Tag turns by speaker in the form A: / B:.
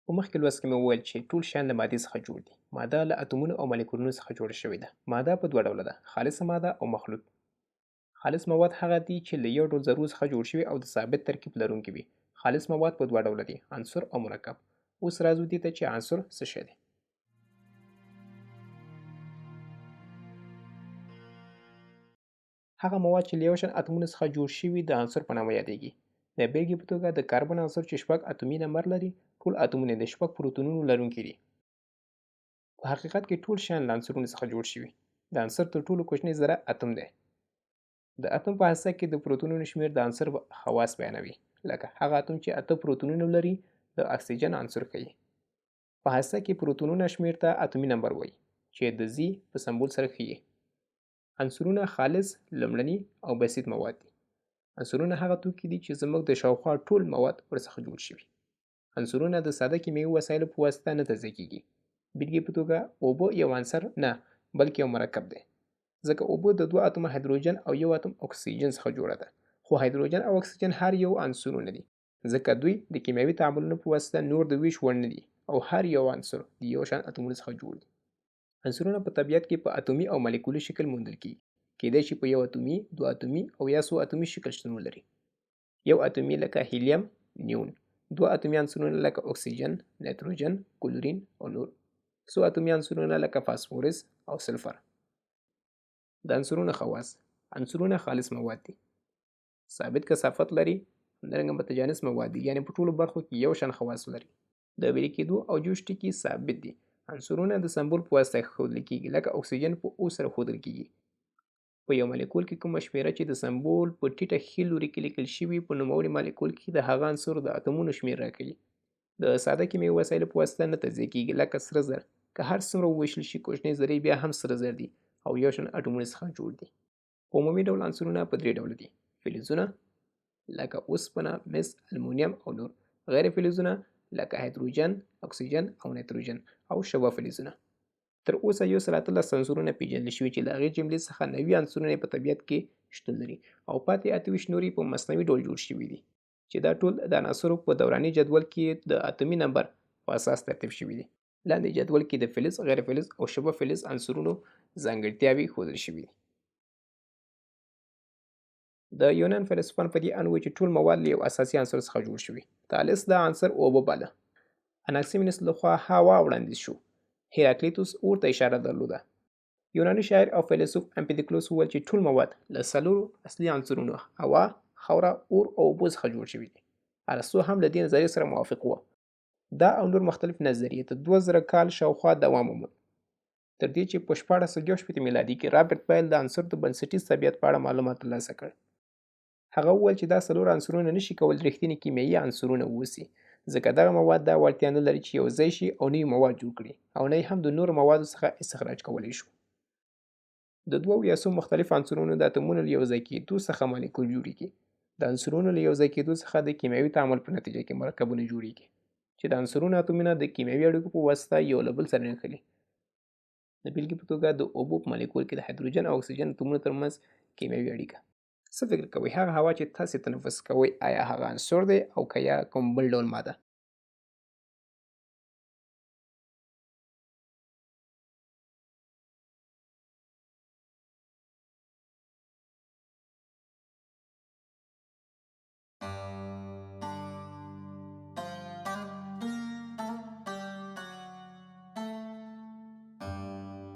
A: په مخکې لوست کې مې وویل چې ټول شیان له مادې څخه جوړ دي. ماده له اتومونو او مالیکولونو څخه جوړه شوې ده. ماده په دوه ډوله ده: خالصه ماده او مخلوط. خالص مواد هغه دي چې له یو ډول ذرو څخه جوړ شوي او د ثابت ترکیب لرونکي وي. خالص مواد په دوه ډوله دي: عنصر او مرکب. اوس راځو دې ته چې عنصر څه شی دی. هغه مواد چې له یو شان اتومونو څخه جوړ شوي د عنصر په نامه یادېږي. د بیلګې په توګه د کاربن عنصر چې شپږ اتومي نمبر لري، ټول اتومونه د شپږ پروتونونو لرونکي دي. په حقیقت کې ټول شیان له عنصرونو څخه جوړ شوي. د عنصر تر ټولو کوچنی ذره اتوم دی. د اتوم په هسته کې د پروتونونو شمیر د عنصر خواص بیانوي. لکه هغه اتوم چې اته پروتونونه لري د اکسیجن عنصر ښیي. په هسته کې پروتونونه شمیر ته اتومي نمبر وایي چې د زی په سمبول سره ښیي. عنصرونه خالص، لومړني او بسیط مواد دي. عنصرونه هغه توکي دي چې زموږ د شاوخوا ټول مواد ورڅخه جوړ شوي. عنصرونه د ساده کیمیاوي وسایلو په واسطه نه تجزیه کیږي. بیلګې په توګه اوبه یو عنصر نه بلکې یو مرکب دی، ځکه اوبه د دوه اتومه هایدروجن او یو اتوم اکسیجن څخه جوړه ده. خو هایدروجن او اکسیجن هر یو عنصرونه دي، ځکه دوی د کیمیاوي تعاملونو په واسطه نور د ویش وړ نه دي او هر یو عنصر د یو شان اتومونو څخه جوړ دي. عنصرونه په طبیعت کې په اتومي او مالیکولي شکل موندل کیږي. کېدای شي په یو اتومي، دوه اتومي او یا څو اتومي شکل شتون ولري. یو اتومي لکه هیلیم، نیون. دوه اتومي عنصرونه لکه اکسیجن، نایتروجن، کلورین او نور. څو اتومي عنصرونه لکه فاسفورس او سلفر. د عنصرونو خواص: عنصرونه خالص مواد دي، ثابت کثافت لري، همدارنګه متجانس مواد دي، یعنې په ټولو برخو کې یو شان خواص لري. د ویلې کېدو او جوش ټکي ثابت دي. عنصرونه د سمبول په واسطه ښودل کېږي، لکه اکسیجن په او سره ښودل کېږي. په یو مالیکول کې کومه شمیره چې د سمبول په ټیټه ښي لوري کې لیکل شوي په نوموړي مالیکول کې د هغه عنصر د اتومونو شمیر راکوي. د ساده کیمیاوي وسایلو په واسطه نه تجزیه کېږي، لکه سره زر. که هر څومره وویشل شي، کوچنۍ ذرې بیا هم سره زر دي او یو شان اټومونو څخه جوړ دي. په عمومي ډول عنصرونه په درې ډوله دي: فلزونه لکه اوسپنه، مس، المونیم او نور. غیر فلزونه لکه هایدروجن، اکسیجن او نایتروجن او شبه فلزونه. تر اوسه 113 عنصرونه پیژندل شوي چې له هغې جملې څخه 90 عنصرونه په طبیعت کې شتون لري او پاتې 28 نورې په مصنوعي ډول جوړ شوي دي، چې دا ټول د عناصرو په دوراني جدول کې د اتومي نمبر په اساس ترتیب شوي دي. لاندې جدول کې د فلز، غیر فلز او شبه فلز عنصرونو ځانګړتیاوې ښودل شوي دي. د یونان فیلسوفان په دې اند وایي چې ټول مواد له یو اساسي عنصر څخه جوړ شوي. تالس دا عنصر اوبه باله. اناکسیمینس لخوا هوا وړاندیز شو. هیراکلیتوس اور ته اشاره درلوده. یوناني شاعر او فیلسوف امپیدکلوس وویل چې ټول مواد له څلورو اصلي عنصرونو هوا، خاوره، اور او اوبو څخه جوړ شوي دي. ارسطو هم له دې نظریې سره موافق و. دا او نور مختلف نظریې د 2000 کال شاوخوا دوام وموند، تر دې چې په 1461 میلادي کې رابرټ بایل د عنصر د بنسټیز طبیعت په اړه معلومات ترلاسه کړ. هغه وویل چې دا څلور عنصرونه نشي کولی رښتیني کیمیاوي عنصرونه واوسي، ځکه دغه مواد دا وړتیا نه لري چې یو ځای شي او نوي مواد جوړ کړي، او نه هم د نورو موادو څخه استخراج کولی شو. د دوو یا څو مختلف عنصرونو د اتومونو له یو ځای کېدو څخه مالیکول جوړیږي. د عنصرونو له یو ځای کېدو څخه د کیمیاوي تعامل په نتیجه کې مرکبونه جوړیږي، چې د عنصرونو اتومونه د کیمیاوي اړیکو په واسطه یو له بل سره نښلي. د بیلګې په توګه د اوبو په مالیکول کې د هایدروجن او اکسیجن اتومونو ترمنځ کیمیاوي اړیکه. څه فکر کوئ؟ هغه هوا چې تاسې تنفس کوئ، آیا هغه عنصر دی او که یا کوم بل ډول ماده؟